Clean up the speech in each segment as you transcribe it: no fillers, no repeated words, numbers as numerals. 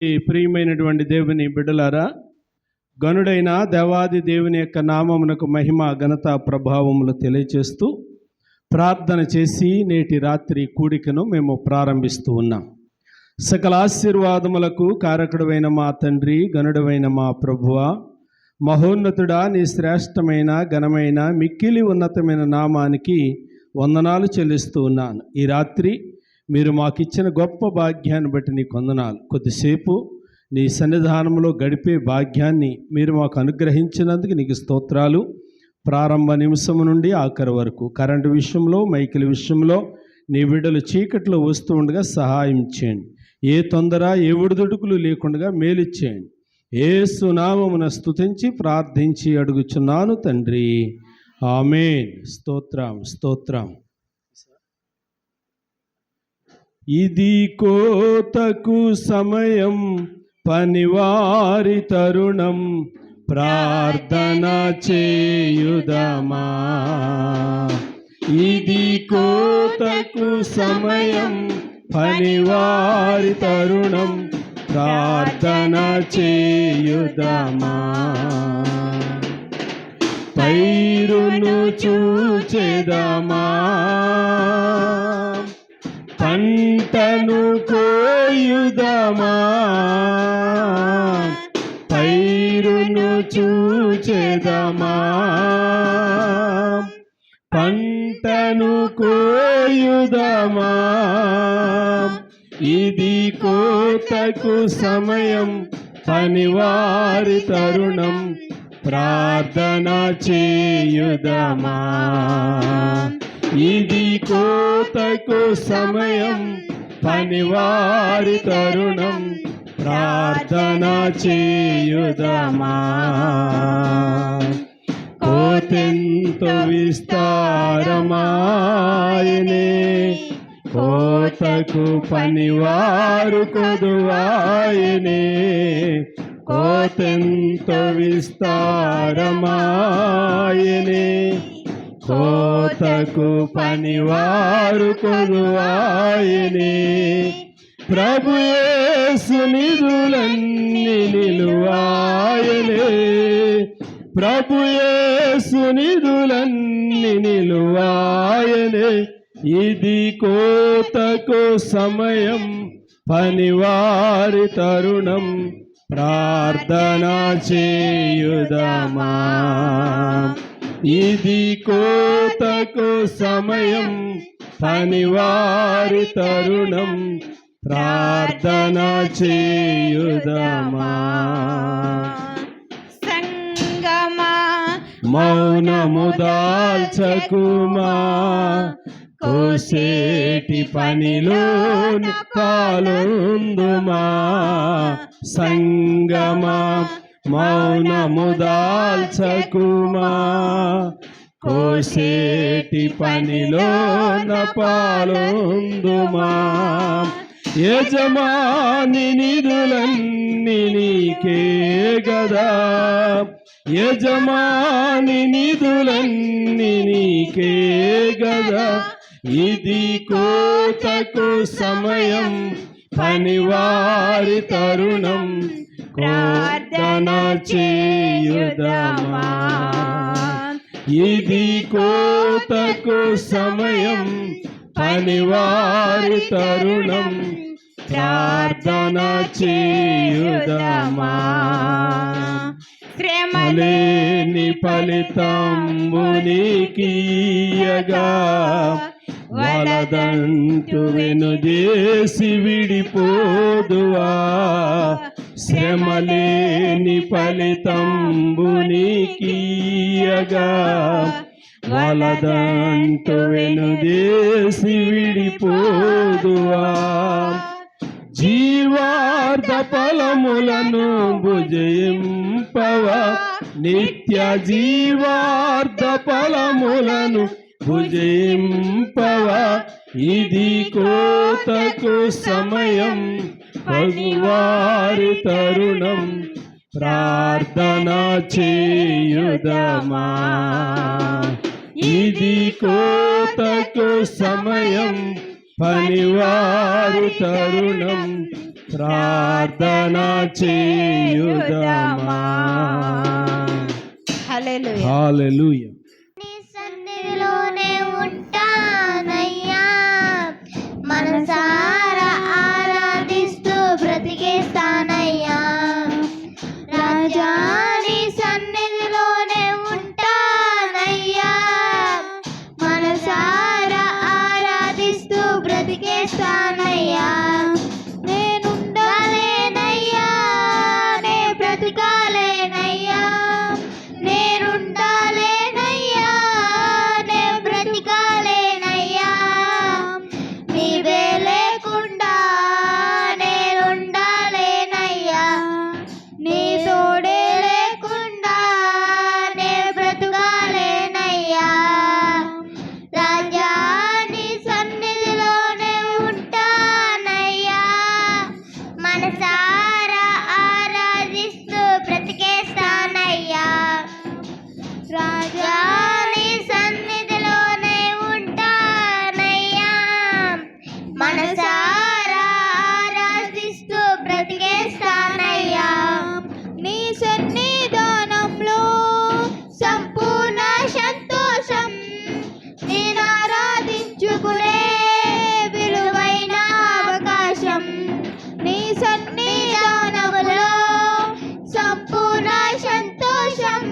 ప్రియమైనటువంటి దేవుని బిడ్డలారా, గనుడైన దేవాది దేవుని యొక్క నామమునకు మహిమ ఘనత ప్రభావములు తెలియచేస్తూ ప్రార్థన చేసి నేటి రాత్రి కూడికను మేము ప్రారంభిస్తూ ఉన్నాం. సకల ఆశీర్వాదములకు కారకుడైన మా తండ్రి, గనుడైన మా ప్రభువా, మహోన్నతుడా, నీ శ్రేష్టమైన ఘనమైన మిక్కిలి ఉన్నతమైన నామానికి వందనాలు చెల్లిస్తూ ఉన్నాను. ఈ రాత్రి మీరు మాకిచ్చిన గొప్ప భాగ్యాన్ని బట్టి నీకు వందనాలు. కొద్దిసేపు నీ సన్నిధానంలో గడిపే భాగ్యాన్ని మీరు మాకు అనుగ్రహించినందుకు నీకు స్తోత్రాలు. ప్రారంభ నిమిషం నుండి ఆఖరి వరకు కరెంటు విషయంలో, మైకిల్ విషయంలో నీ బిడ్డలు చీకట్లో వస్తూ ఉండగా సహాయం చేయండి. ఏ తొందర, ఏ ఒడిదుడుకులు లేకుండా మేలిచ్చేయండి. యేసు నామమున స్తుతించి ప్రార్థించి అడుగుచున్నాను తండ్రి, ఆమేన్. స్తోత్రం స్తోత్రం. ఇది కోతకు సమయం, పనివారి తరుణం, ప్రార్థన చేయుదమా. ఇది కోతకు సమయం, పనివారి తరుణం, ప్రార్థన చేయుదమా. పైరును చూచెదమా, పంటను కోయుదమా. పైరును చూచెదమా, పంటను కోయుదమా. ఇది కోతకు సమయం, పనివారి తరుణం, ప్రార్థన చేయుదమా. ఇది కోతకు సమయం, పనివారి తరుణం, ప్రార్థన చేయుదమా. కోతెంతో విస్తారమాయనే, కోతకు పనివారు కొదువాయనే. కోతెంతో విస్తారమాయనే, కోతకు పనివారు కొదువాయనే. ప్రభు యేసు నిధులన్నీ నిలువాయనే, ప్రభు యేసు నిధులన్నీ నిలువాయనే. ఇది కోతకు సమయం, పనివారి తరుణం, ప్రార్థన చేయుదమా. ఇది కోతకు సమయం, పనివారి తరుణం, ప్రార్థన చేయుదమా. సంగమా మౌనము దాల్చకుమా, కోసేటి పనిలోన పాలొందుమా. సంగమా మౌనము దాల్చకుమా, కోసేటి పనిలోన పాలొందుమా. యజమాని నిధులన్నీ నీకే గదా, యజమాని నిధులన్నీ నీకే గదా. ఇది కోతకు సమయం, పనివారి తరుణం, ప్రార్థన చేయుదమా. ఇది కోతకు సమయం, పనివారి తరుణం, ప్రార్థన చేయుదమా. శ్రమలేని ఫలితంబు నీకియ్యగా, వలదంటూ వెనుదేసి విడిపోదువా. శ్రమలేని ఫలితంబు నీకియ్యగా, వలదంటూ వెనుదేసి విడిపోదువా. జీవార్థ ఫలములను భుజింపవా, నిత్య జీవార్థ ఫలములను భుజింపవా. ఇది కోతకు సమయం, పనివారి తరుణం, ప్రార్థన చేయుదమా. ఇది కోతకు సమయం, పనివారు తరుణం, ప్రార్థన చేయుదమా. హల్లెలూయా. హల్లెలూయా. నీ సన్నిధిలోనే ఉంటానయ్యా, మనసారా ఆరాధిస్తూ బ్రతికేస్తానయ్యా. రాజా నీ సన్నిధిలోనే ఉంటానయ్యా, మనసారా ఆరాధిస్తూ బ్రతికేస్తానయ్యా. నేనుండాలేనయ్యా, నే బ్రతికాలేనయ్యా, నేనుండాలేనయ్యా, నే బ్రతికాలేనయ్యా. నీవే లేకుండా నేనుండాలేనయ్యా, నీ తోడే లేకుండా నే బ్రతుకాలేనయ్యా. రాజా నీ సన్నిధిలోనే ఉంటానయ్యా, మనసారా ఆరాధిస్తూ బ్రతికేస్తానయ్యా. రాజా నీ సన్నిధిలోనే ఉంటానయ్యా, మనసారా ఆరాధిస్తూ బ్రతికేస్తానయ్యా. నీ సన్నిధానంలో సంపూర్ణ సంతోషం, నేను ఆరాధించుకునే విలువైన అవకాశం. నీ సన్నిధానములో సంపూర్ణ సంతోషం,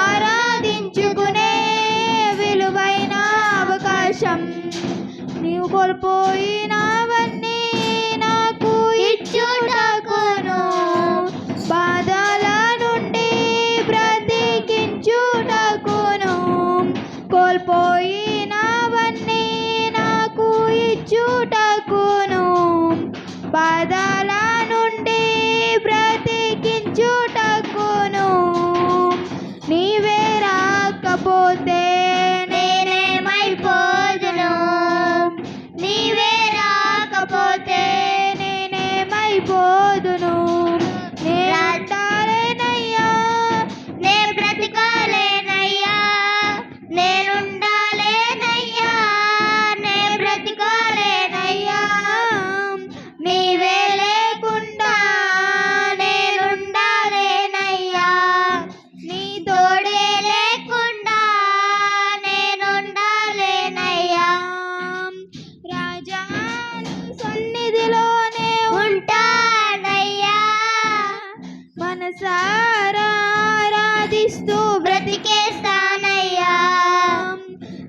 ఆరాధించుకునే విలువైన అవకాశం. నీవు కోల్పోయినవన్నీ నాకు ఇచ్చుటకును, బాధల నుండి బ్రతికించుటకును. కోల్పోయినవన్నీ నాకు ఇచ్చుటకును, బాధల నుండి బ్రతికించుటకును. నీవే రాకపోతే నేనేమైపోదును, నీవే రాకపోతే నేనేమైపోదును. నేనుండాలేనయ్యా, నే బ్రతికాలేనయ్యా, నేనుండాలేనయ్యా, నే బ్రతికాలేనయ్యా. నీవే లేకుండా నేనుండాలేనయ్యా, నీ తోడే లేకుండా నేనుండాలేనయ్యా. రాజా నీ సన్నిధిలోనే ఉంటానయ్యా, మనసారా ఆరాధిస్తూ బ్రతికేస్తానయ్యా.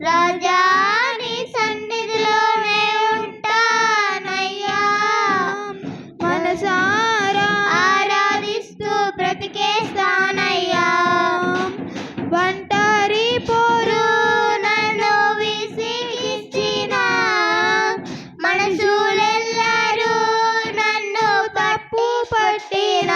రాజా నీ సన్నిధిలోనే ఉంటానయ్యా, మనసారా ఆరాధిస్తూ బ్రతికేస్తానయ్యా. ఒంటరి పోరు నన్ను విసిగించిన మనసులెల్లరూ నన్ను తప్పు పట్టిన,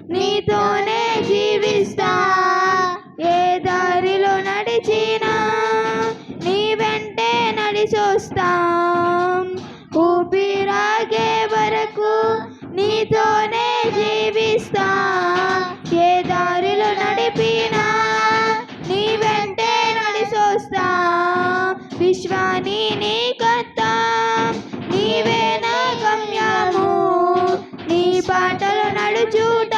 నీతోనే జీవిస్తా. ఏ దారిలో నడిచినా నీ వెంటే నడిచొస్తా. ఊపిరాగే వరకు నీతోనే జీవిస్తా. ఏ దారిలో నడిపినా నీ వెంటే నడిచొస్తా. విశ్వాని నీకంతా నీవే నా గమ్యము. నీ బాటలు నడుచుట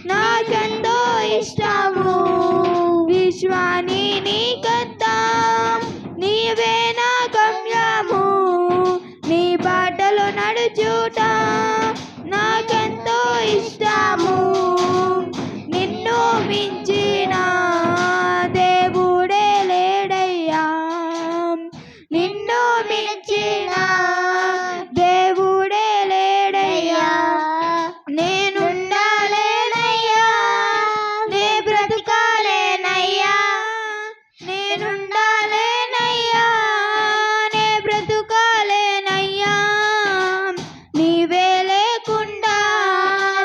నాకెంతో ఇష్టము. విశ్వాని నీకంతా నీవే నా గమ్యము. నీ బాటలు నడుచుట నాకెంతో ఇష్టము. నిన్ను మించిన దేవుడే లేడయ్యా. నిన్ను మించిన దేవుడే లేడయ్యా. నేనుండాలేనయ్యా, నే బ్రతుకాలేనయ్యా. నేనుండాలేనయ్యా, నే బ్రతుకాలేనయ్యా. నీవే లేకుండా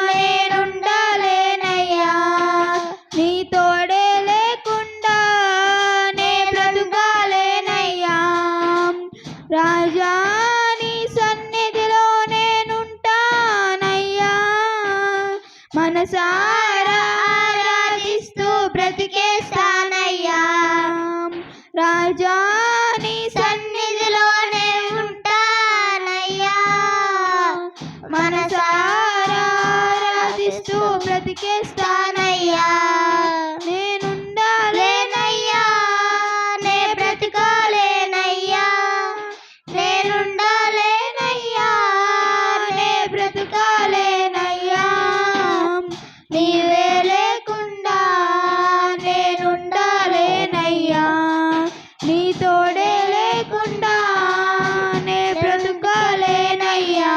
నేనుండాలేనయ్యా. నీ తోడే లేకుండా నే బ్రతుకాలేనయ్యా. రాజా నీ సన్నిధిలో నేనుంటానయ్యా. మనసారా ఆరాధిస్తూ బ్రతికేస్తానయ్యా. రాజా నీ సన్నిధిలో నేనుంటానయ్యా. మనసారా ఆరాధిస్తూ బ్రతికేస్తానయ్యా. నేనుండాలేనయ్యా, నే బ్రతకాలేనయ్యా. నేనుండాలేనయ్యా, నే బ్రతకాలేనయ్యా. నీవే లేకుండా నేనుండాలేనయ్యా. నీ తోడే లేకుండా నే బ్రతకాలేనయ్యా.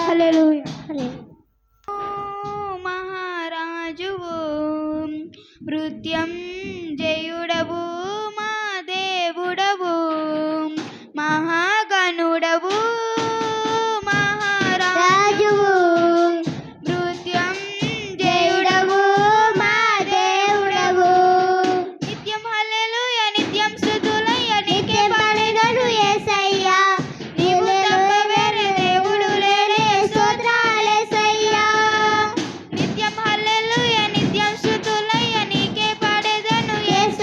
హల్లెలూయా. మహారాజువు మృత్యుంజయుడవు మా దేవుడవు. మహాగణుడవు మహారాజువు. మృత్యుంజయుడవు మా దేవుడవు. నిత్యం హల్లెలూయా, నిత్యం స్తుతులయ్యా. నీకే పాడెదను యేసయ్యా. నీవు తప్ప వేరే దేవుడు లేడే. స్తోత్రాలేసయ్యా. నిత్యం హల్లెలూయా, నిత్యం స్తుతులయ్యా. నీకే పాడెదను యేసయ్యా.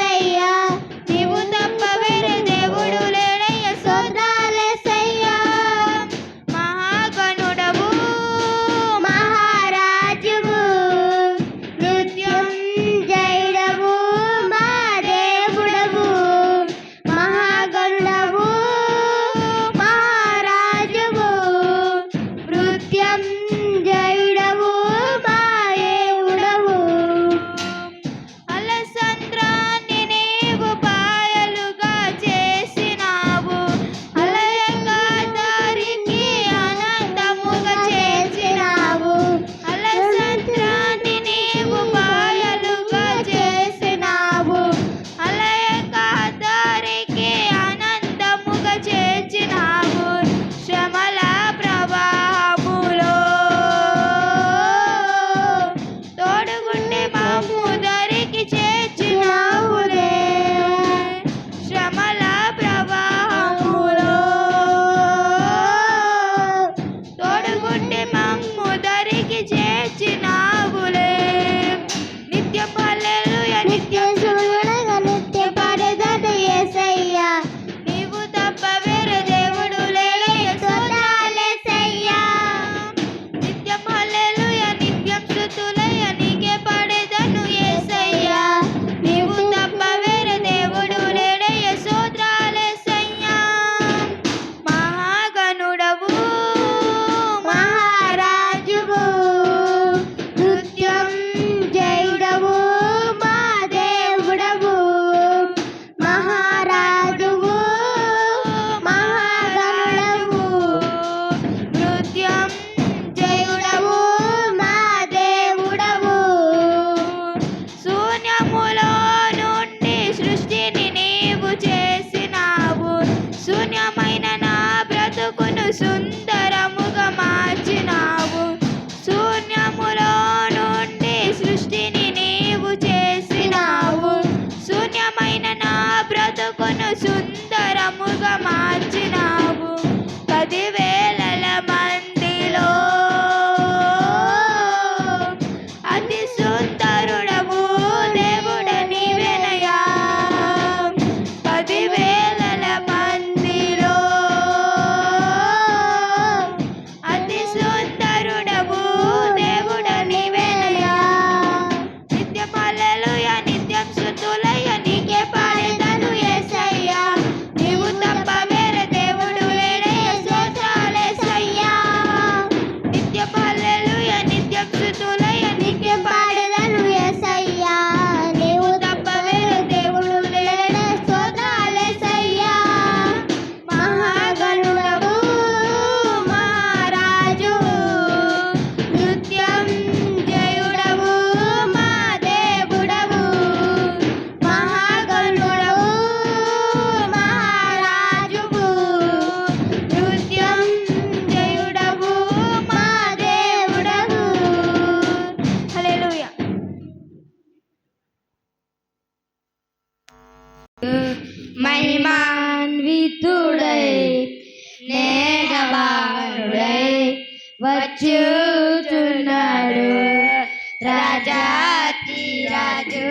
రాజాతి రాజు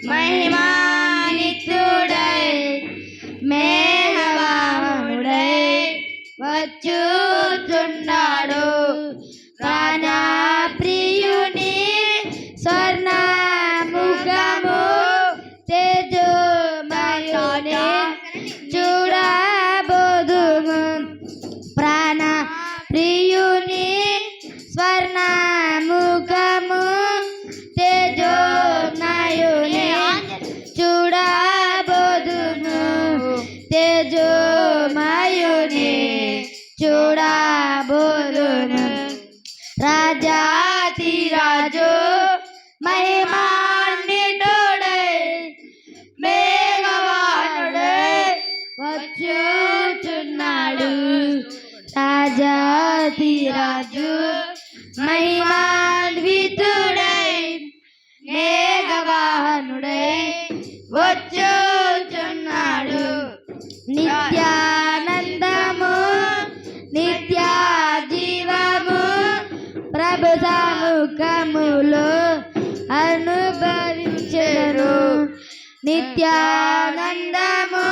మహిమాన్వితుడై మేఘవాహనుడై వచ్చుచున్నాడు. ప్రాణ ప్రియుని స్వర్ణ ముఖము తేజోమయుని చూడబోదుము. ప్రాణ ప్రియుని స్వర్ణ ముఖము తేజోమయుని చూడబోదుము. తేజోమయుని చూడబోదుము. రాజాతి రాజు మహిమాన్వితుడై మేఘవాహనుడై వచ్చుచున్నాడు. రాజాతి రాజు మహిమాన్వితుడై మేఘవాహనుడై వచ్చుచున్నాడు. నిత్యానందము నిత్య జీవము ప్రభు సముఖములో అనుభవించెను. నిత్యానందము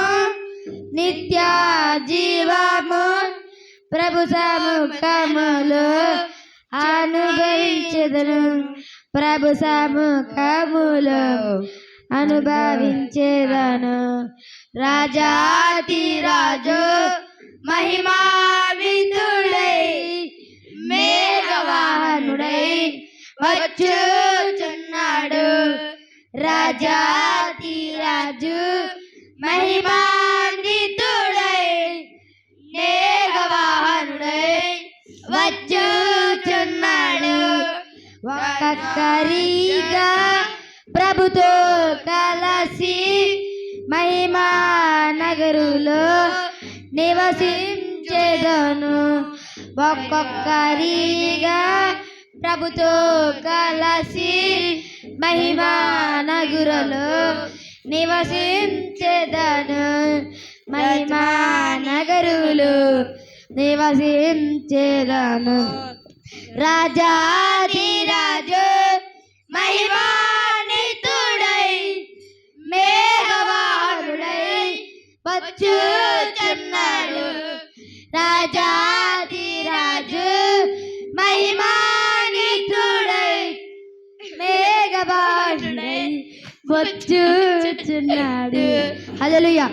నిత్య జీవము ప్రభు సముఖములో అనుభవించెదను. ప్రభు సముఖములో అనుభవించెదను. రాజాతి రాజు మహిమాన్వితుడై మేఘవాహనుడై వచ్చుచున్నాడు. రాజాతి రాజు మహిమాన్వితుడై మేఘవాహనుడై వచ్చుచున్నాడు. ఒక్కొక్కరిగా ప్రభుతో కలసి మహిమా నగరులో నివసించెదను. ఒక్కొక్కరిగా ప్రభుతో కలసి మహిమా నగరులో నివసించెదను. మహిమా నగరులో నివసించెదను. రాజాది రాజు మహిమాన్వితుడై మేఘవాహనుడై వచ్చుచున్నాడు. రాజాది రాజు మహిమాన్వితుడై మేఘవాహనుడై వచ్చుచున్నాడు. హల్లెలూయా.